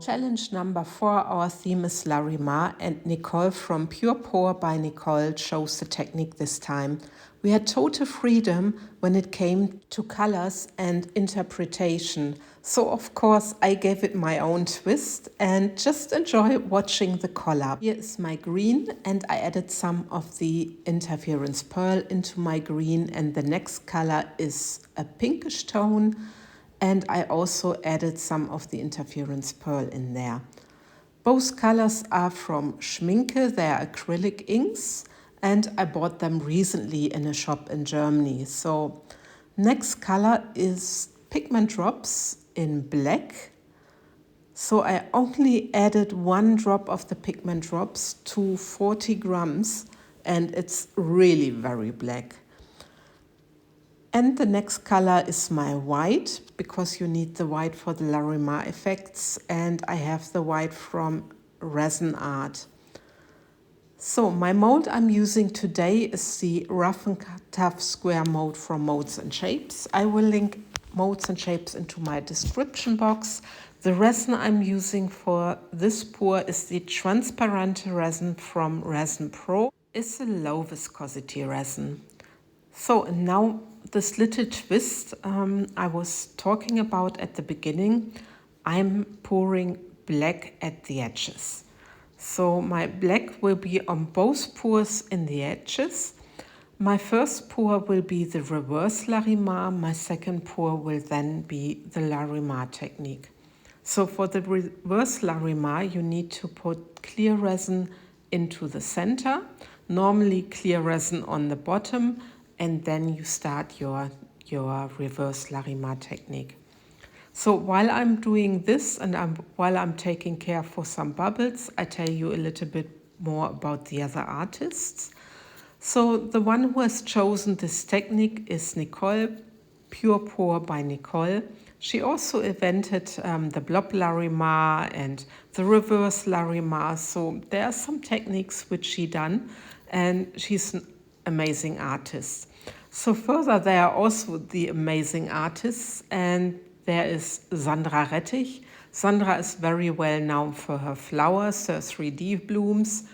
challenge number 4, our theme is Larimar, and Nicole from Pure Pour by Nicole chose the technique this time. We had total freedom when it came to colors and interpretation. So of course I gave it my own twist and just enjoy watching the collab. Here is my green, and I added some of the interference pearl into my green, and the next color is a pinkish tone. And I also added some of the interference pearl in there. Both colors are from Schmincke, they're acrylic inks, and I bought them recently in a shop in Germany. So next color is Pigment Drops in black. So I only added 1 drop of the Pigment Drops to 40 grams, and it's really very black. And the next color is my white, because you need the white for the Larimar effects, and I have the white from ResinArt. So my mold I'm using today is the Rough and Tough Square mold from MoldsandShapes. I will link MoldsandShapes into my description box. The resin I'm using for this pour is the Transparente resin from ResinPro. It's a low viscosity resin. So now this little twist I was talking about at the beginning, I'm pouring black at the edges. So my black will be on both pours in the edges. My first pour will be the Reverse Larimar, my second pour will then be the Larimar technique. So for the Reverse Larimar you need to put clear resin into the center, normally clear resin on the bottom, and then you start your Reverse Larimar technique. So while I'm doing this and while I'm taking care for some bubbles, I tell you a little bit more about the other artists. So the one who has chosen this technique is Nicole, Pure Pour by Nicole. She also invented the Blob Larimar and the Reverse Larimar. So there are some techniques which she done, and she's an amazing artist. So further, there are also the amazing artists, and there is Sandra Rettich. Sandra is very well known for her flowers, her 3D blooms.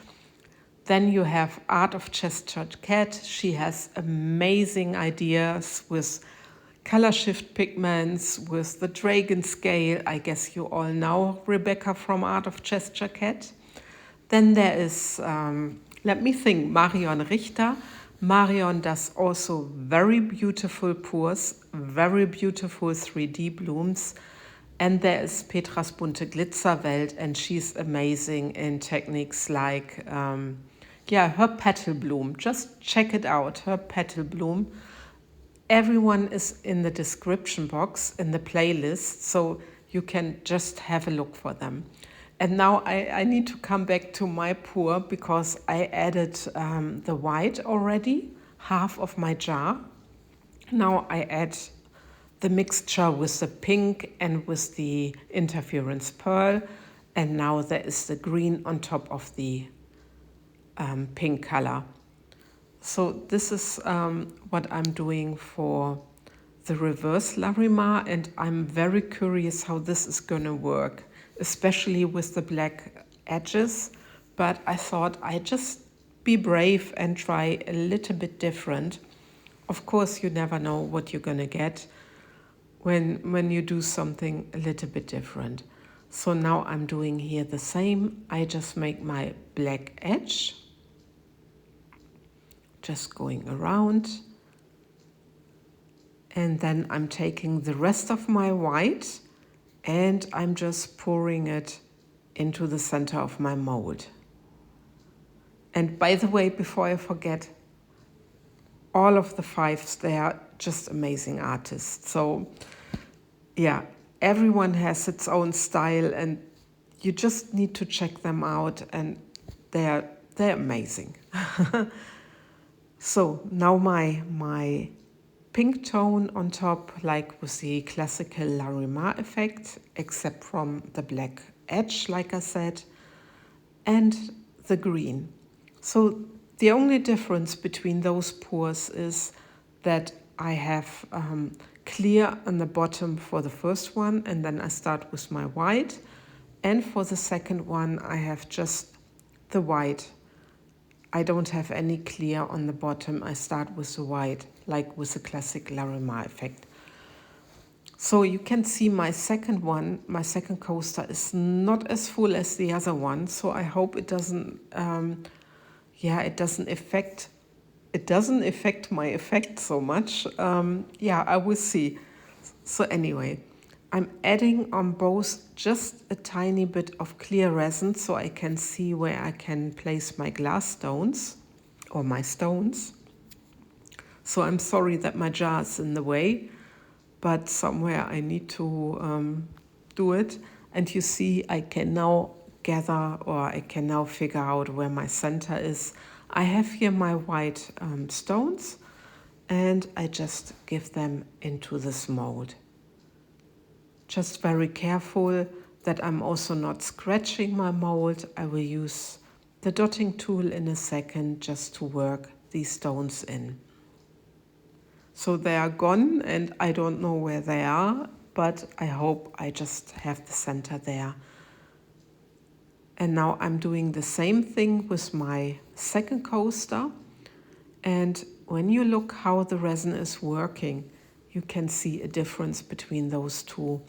Then you have Art of Gestured Cat. She has amazing ideas with color shift pigments, with the dragon scale. I guess you all know Rebecca from Art of Gestured Cat. Then there is, let me think, Marion Richter. Marion does also very beautiful pours, very beautiful 3D blooms. And there is Petra's Bunte Glitzerwelt, and she's amazing in techniques like, her petal bloom. Just check it out, her petal bloom. Everyone is in the description box, in the playlist, so you can just have a look for them. And now I need to come back to my pour, because I added the white already, half of my jar. Now I add the mixture with the pink and with the interference pearl. And now there is the green on top of the pink color. So this is what I'm doing for the Reverse Larimar, and I'm very curious how this is gonna work, especially with the black edges. But I thought I'd just be brave and try a little bit different. Of course, you never know what you're gonna get when you do something a little bit different. So now I'm doing here the same. I just make my black edge, just going around. And then I'm taking the rest of my white and I'm just pouring it into the center of my mold. And by the way, before I forget, all of the 5s, they are just amazing artists. So yeah, everyone has its own style, and you just need to check them out, and they're amazing. So now my pink tone on top, like with the classical Larimar effect, except from the black edge, like I said, and the green. So the only difference between those pours is that I have clear on the bottom for the first one, and then I start with my white, And for the second one, I have just the white. I don't have any clear on the bottom. I start with the white, like with the classic Larimar effect. So you can see my second one, my second coaster is not as full as the other one. So I hope it doesn't, it doesn't affect my effect so much. I will see. So anyway, I'm adding on both just a tiny bit of clear resin so I can see where I can place my glass stones or my stones. So I'm sorry that my jar is in the way, but somewhere I need to do it. And you see, I can now gather, or I can now figure out where my center is. I have here my white stones, and I just give them into this mold. Just very careful that I'm also not scratching my mold. I will use the dotting tool in a second just to work these stones in. So they are gone and I don't know where they are, but I hope I just have the center there. And now I'm doing the same thing with my second coaster. And when you look how the resin is working, you can see a difference between those two.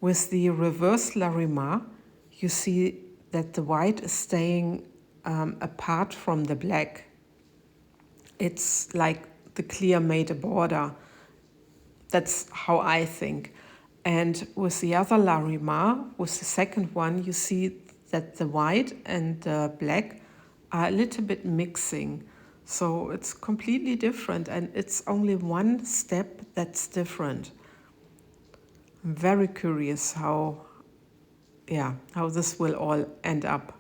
With the Reverse Larimar, you see that the white is staying apart from the black. It's like the clear made a border. That's how I think. And with the other Larimar, with the second one, you see that the white and the black are a little bit mixing. So it's completely different, and it's only one step that's different. I'm very curious how this will all end up.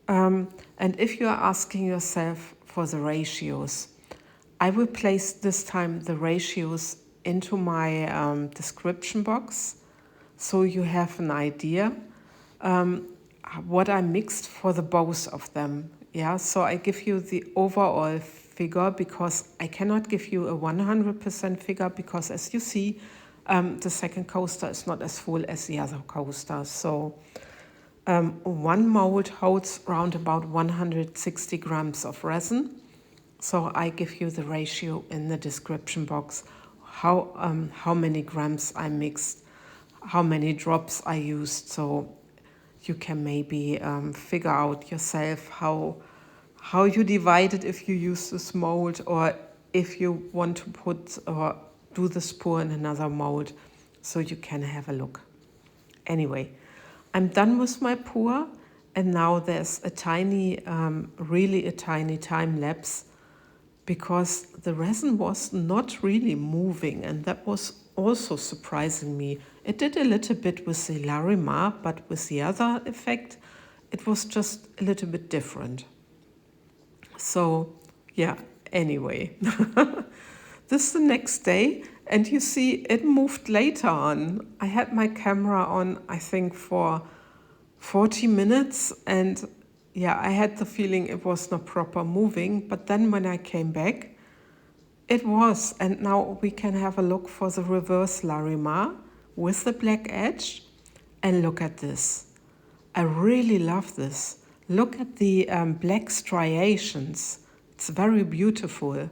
And if you are asking yourself for the ratios, I will place this time the ratios into my description box so you have an idea what I mixed for the both of them. Yeah, so I give you the overall figure because I cannot give you a 100% figure because, as you see, the second coaster is not as full as the other coaster. So one mold holds around about 160 grams of resin. So I give you the ratio in the description box, how many grams I mixed, how many drops I used. So you can maybe figure out yourself how you divide it if you use this mold, or if you want to put or do this pour in another mold, so you can have a look. Anyway, I'm done with my pour, and now there's a tiny, really a tiny time lapse, because the resin was not really moving, and that was also surprising me. It did a little bit with the Larimar, but with the other effect, it was just a little bit different. So, yeah, anyway. This is the next day, and you see it moved later on. I had my camera on, I think, for 40 minutes, and yeah, I had the feeling it was not proper moving, but then when I came back, it was. And now we can have a look for the Reverse Larimar with the black edge, and look at this. I really love this. Look at the black striations. It's very beautiful.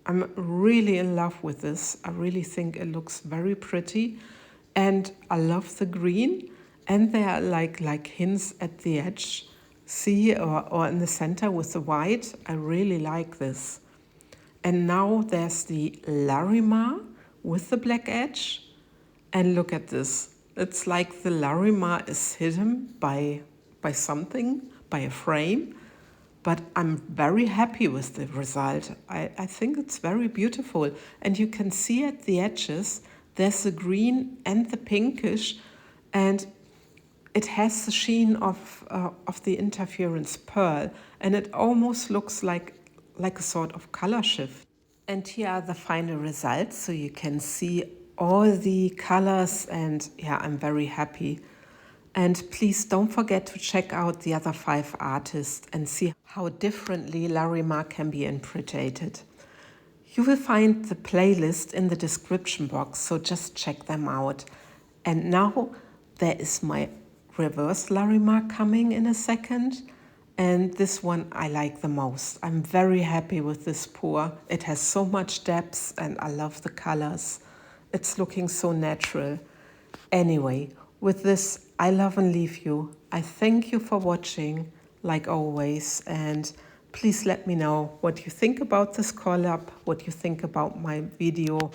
I'm really in love with this. I really think it looks very pretty, and I love the green, and there are like hints at the edge. See, or in the center with the white. I really like this. And now there's the Larimar with the black edge, and look at this. It's like the Larimar is hidden by something, by a frame, but I'm very happy with the result. I think it's very beautiful, and you can see at the edges there's the green and the pinkish, and it has the sheen of the interference pearl, and it almost looks like a sort of color shift. And here are the final results, so you can see all the colors, and yeah, I'm very happy. And please don't forget to check out the other 5 artists and see how differently Larimar can be interpreted. You will find the playlist in the description box, so just check them out. And now There is my Reverse Larimar coming in a second. And this one I like the most. I'm very happy with this pour. It has so much depth and I love the colors. It's looking so natural. Anyway, with this, I love and leave you. I thank you for watching, like always. And please let me know what you think about this collab, what you think about my video.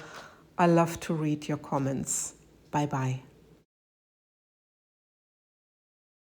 I love to read your comments. Bye bye.